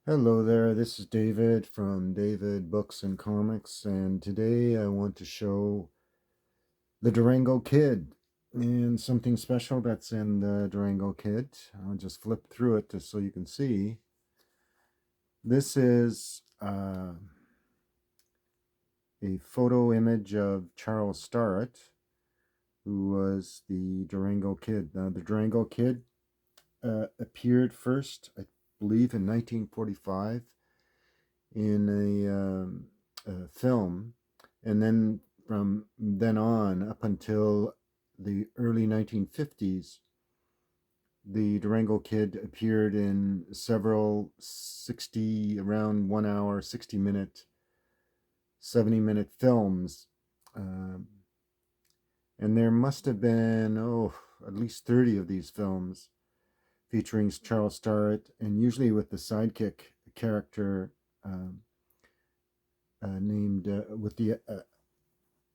Hello there, this is David from David Books and Comics, and today I want to show the Durango Kid and something special that's in the Durango Kid. I'll just flip through it just so you can see. This is a photo image of Charles Starrett, who was the Durango Kid. Now, the Durango Kid appeared first, I believe, in 1945 in a film, and then from then on up until the early 1950s, the Durango Kid appeared in several around 1 hour, 60-minute, 70-minute films. Um, and there must have been, at least 30 of these films featuring Charles Starrett, and usually with the sidekick character named with the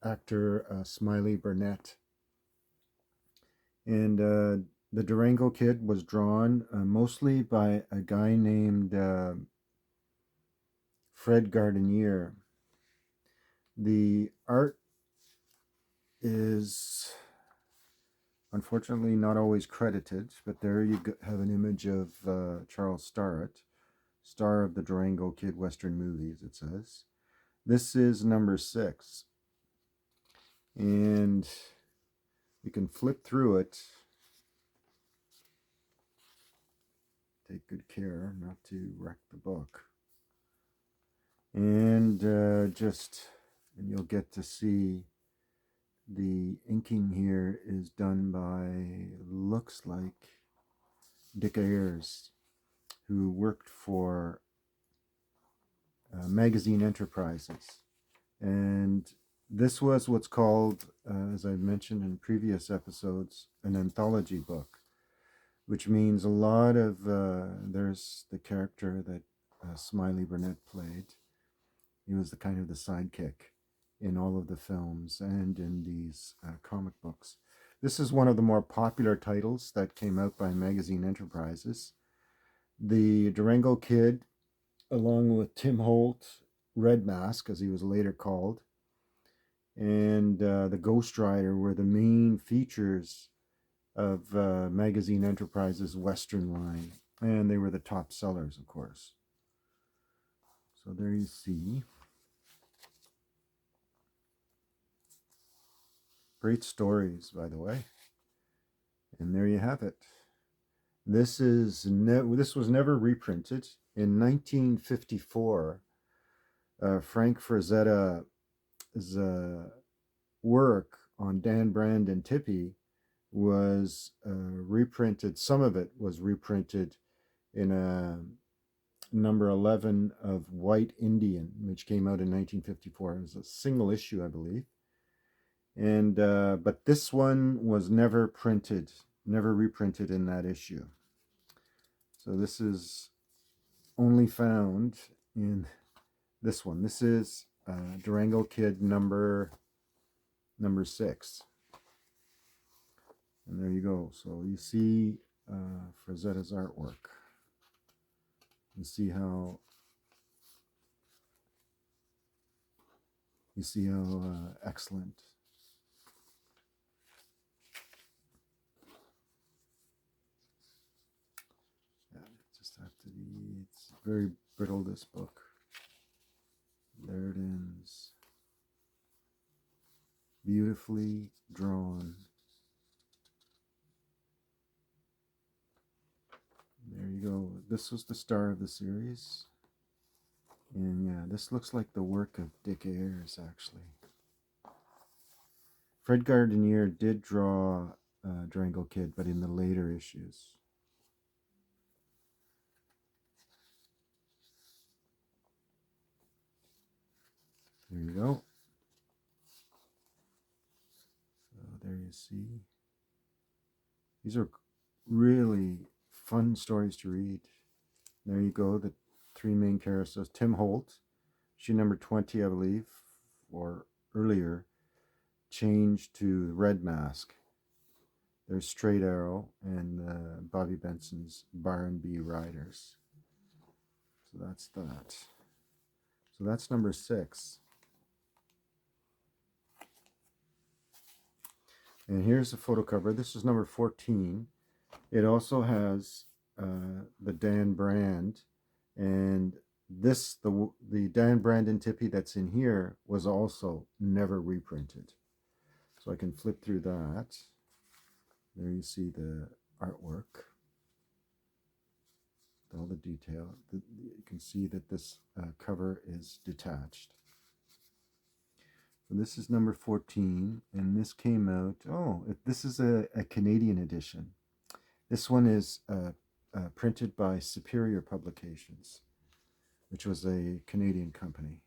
actor Smiley Burnett. And the Durango Kid was drawn mostly by a guy named Fred Guardineer. The art is unfortunately not always credited, but there you have an image of Charles Starrett, star of the Durango Kid Western movies, it says. This is number 6. And you can flip through it. Take good care not to wreck the book. And and you'll get to see the inking here is done by, looks like, Dick Ayers, who worked for Magazine Enterprises. And this was what's called, as I've mentioned in previous episodes, an anthology book, which means a lot of, there's the character that Smiley Burnett played. He was the kind of the sidekick in all of the films and in these comic books. This is one of the more popular titles that came out by Magazine Enterprises. The Durango Kid, along with Tim Holt, Red Mask, as he was later called, and the Ghost Rider were the main features of Magazine Enterprises' Western line, and they were the top sellers, of course. So there you see. Great stories, by the way. And there you have it. This was never reprinted. In 1954, Frank Frazetta's work on Dan Brand and Tippy was reprinted. Some of it was reprinted in a number 11 of White Indian, which came out in 1954. It was a single issue, I believe. And but this one was never reprinted in that issue. So this is only found in this one. This is Durango Kid number 6. And there you go. So you see Frazetta's artwork. You see how excellent. Yeah, just have to be. It's very brittle, this book. There it ends. Beautifully drawn. There you go. This was the star of the series. And yeah, this looks like the work of Dick Ayers, actually. Fred Guardineer did draw Durango Kid, but in the later issues. There you go. So there you see. These are really fun stories to read. There you go, the 3 main characters. Tim Holt, issue number 20, I believe, or earlier, changed to Red Mask. There's Straight Arrow and Bobby Benson's Bar and B Riders. So that's that. So that's number 6. And here's the photo cover. This is number 14. It also has the Dan Brand, and this the Dan Brand and Tippy that's in here was also never reprinted. So I can flip through that. There you see the artwork, all the detail. You can see that this cover is detached. So this is number 14, and this came out, this is a Canadian edition. This one is printed by Superior Publications, which was a Canadian company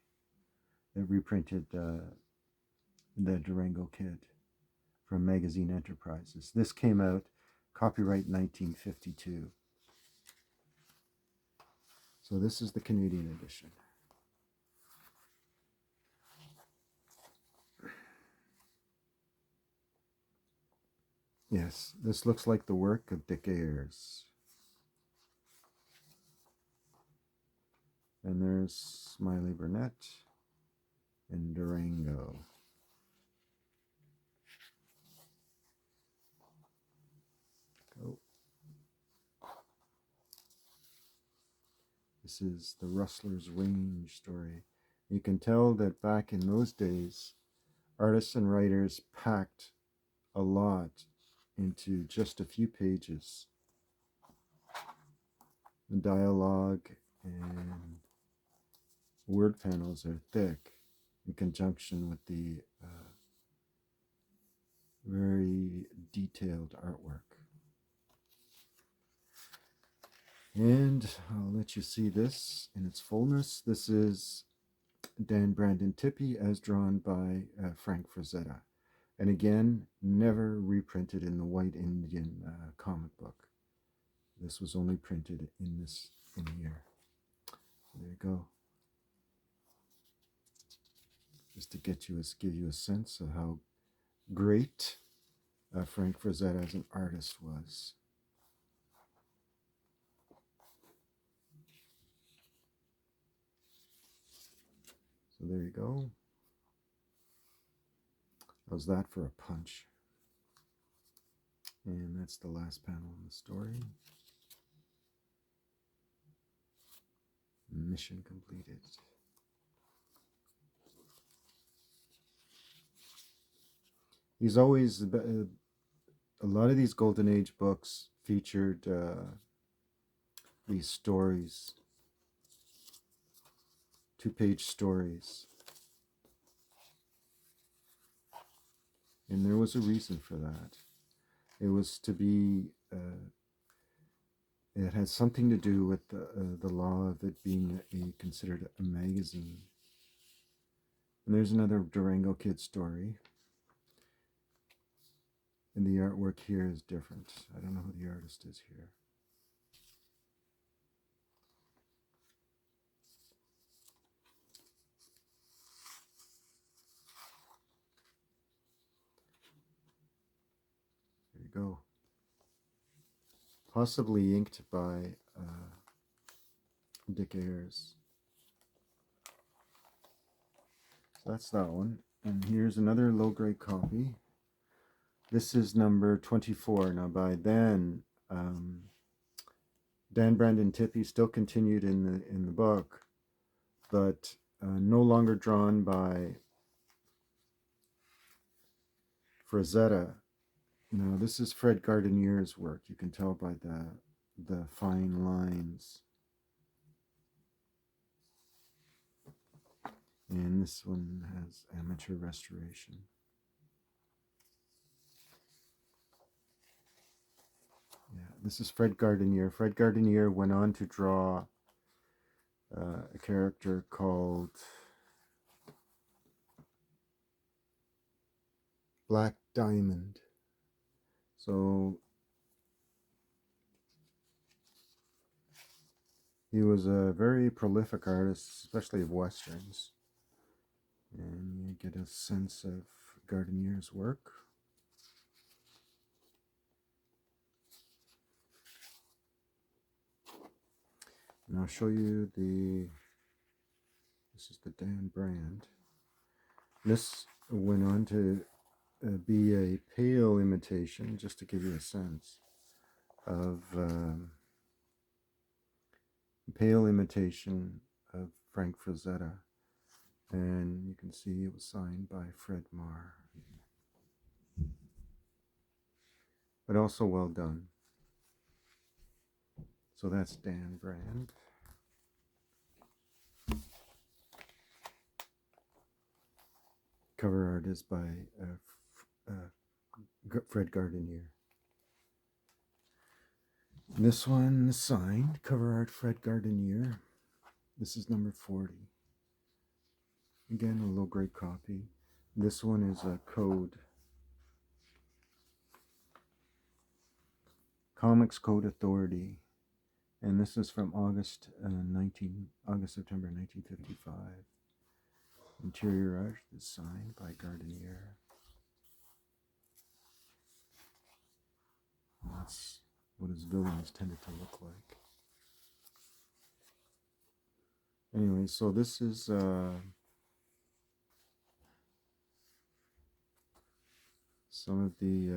that reprinted the Durango Kid from Magazine Enterprises. This came out, copyright 1952. So this is the Canadian edition. Yes, this looks like the work of Dick Ayers. And there's Smiley Burnett and Durango. Go. This is the Rustler's Range story. You can tell that back in those days, artists and writers packed a lot into just a few pages. The dialogue and word panels are thick in conjunction with the very detailed artwork. And I'll let you see this in its fullness. This is Dan Brandon Tippy as drawn by Frank Frazetta. And again, never reprinted in the White Indian comic book. This was only printed in here. So there you go. Just to give you a sense of how great Frank Frazetta as an artist was. So there you go. How's that for a punch? And that's the last panel in the story. Mission completed. He's always, a lot of these Golden Age books featured these stories, 2-page stories. And there was a reason for that. It was to be, it had something to do with the law of it being considered a magazine. And there's another Durango Kid story. And the artwork here is different. I don't know who the artist is here. There you go. Possibly inked by Dick Ayers. So that's that one. And here's another low-grade copy. This is number 24. Now by then, Dan Brandon Tippy still continued in the book, but no longer drawn by Frazetta. Now this is Fred Guardineer's work. You can tell by the fine lines. And this one has amateur restoration. Yeah, this is Fred Guardineer. Fred Guardineer went on to draw a character called Black Diamond. So he was a very prolific artist, especially of Westerns. And you get a sense of Guardineer's work. And I'll show you this is the Dan brand. This went on to be a pale imitation, just to give you a sense of pale imitation of Frank Frazetta. And you can see it was signed by Fred Marr. But also well done. So that's Dan brand. Cover art is by Fred Guardineer. This one signed, cover art Fred Guardineer. This is number 40. Again, a low grade copy. This one is a code. Comics Code Authority. And this is from September 1955. Interior art is signed by Guardineer. And that's what his villains tended to look like. Anyway, so this is some of the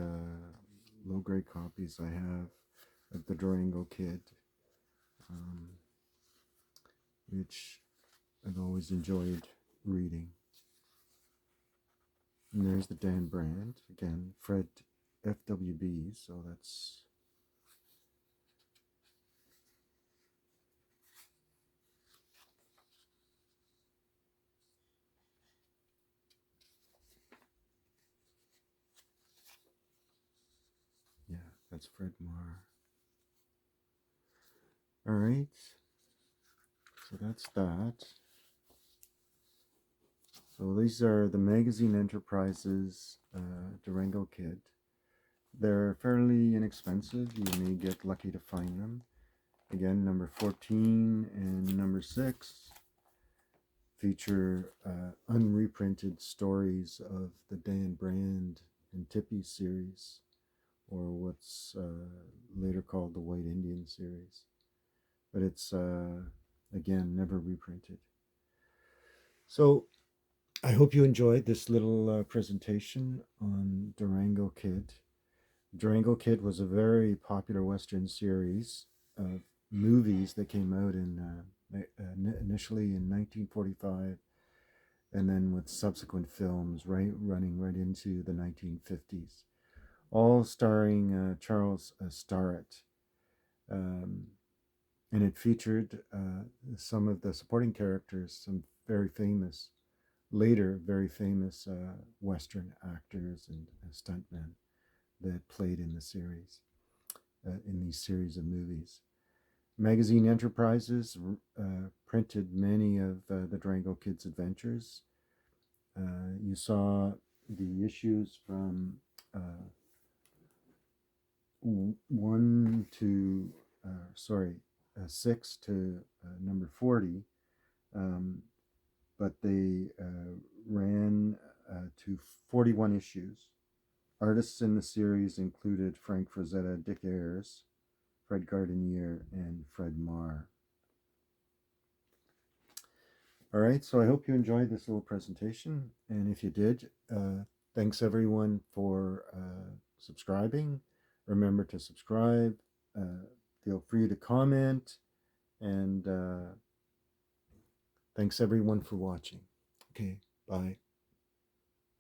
low-grade copies I have of the Durango Kid, which I've always enjoyed reading. And there's the Dan brand, again, Fred FWB, so that's that's Fred Marr. All right, so that's that. So these are the Magazine Enterprises Durango Kid. They're fairly inexpensive. You may get lucky to find them. Again, number 14 and number 6 feature unreprinted stories of the Dan Brand and Tippy series, or what's later called the White Indian series. But it's, again, never reprinted. So I hope you enjoyed this little presentation on Durango Kid. Durango Kid was a very popular Western series of movies that came out in initially in 1945, and then with subsequent films running right into the 1950s, all starring Charles Starrett. And it featured some of the supporting characters, some very famous Western actors and stuntmen that played in the series, in these series of movies. Magazine Enterprises printed many of the Durango Kid's adventures. You saw the issues from 6 to number 40, but they ran to 41 issues. Artists in the series included Frank Frazetta, Dick Ayers, Fred Guardineer, and Fred Marr. All right, so I hope you enjoyed this little presentation, and if you did, thanks everyone for subscribing. Remember to subscribe, feel free to comment, and thanks everyone for watching. Okay, bye.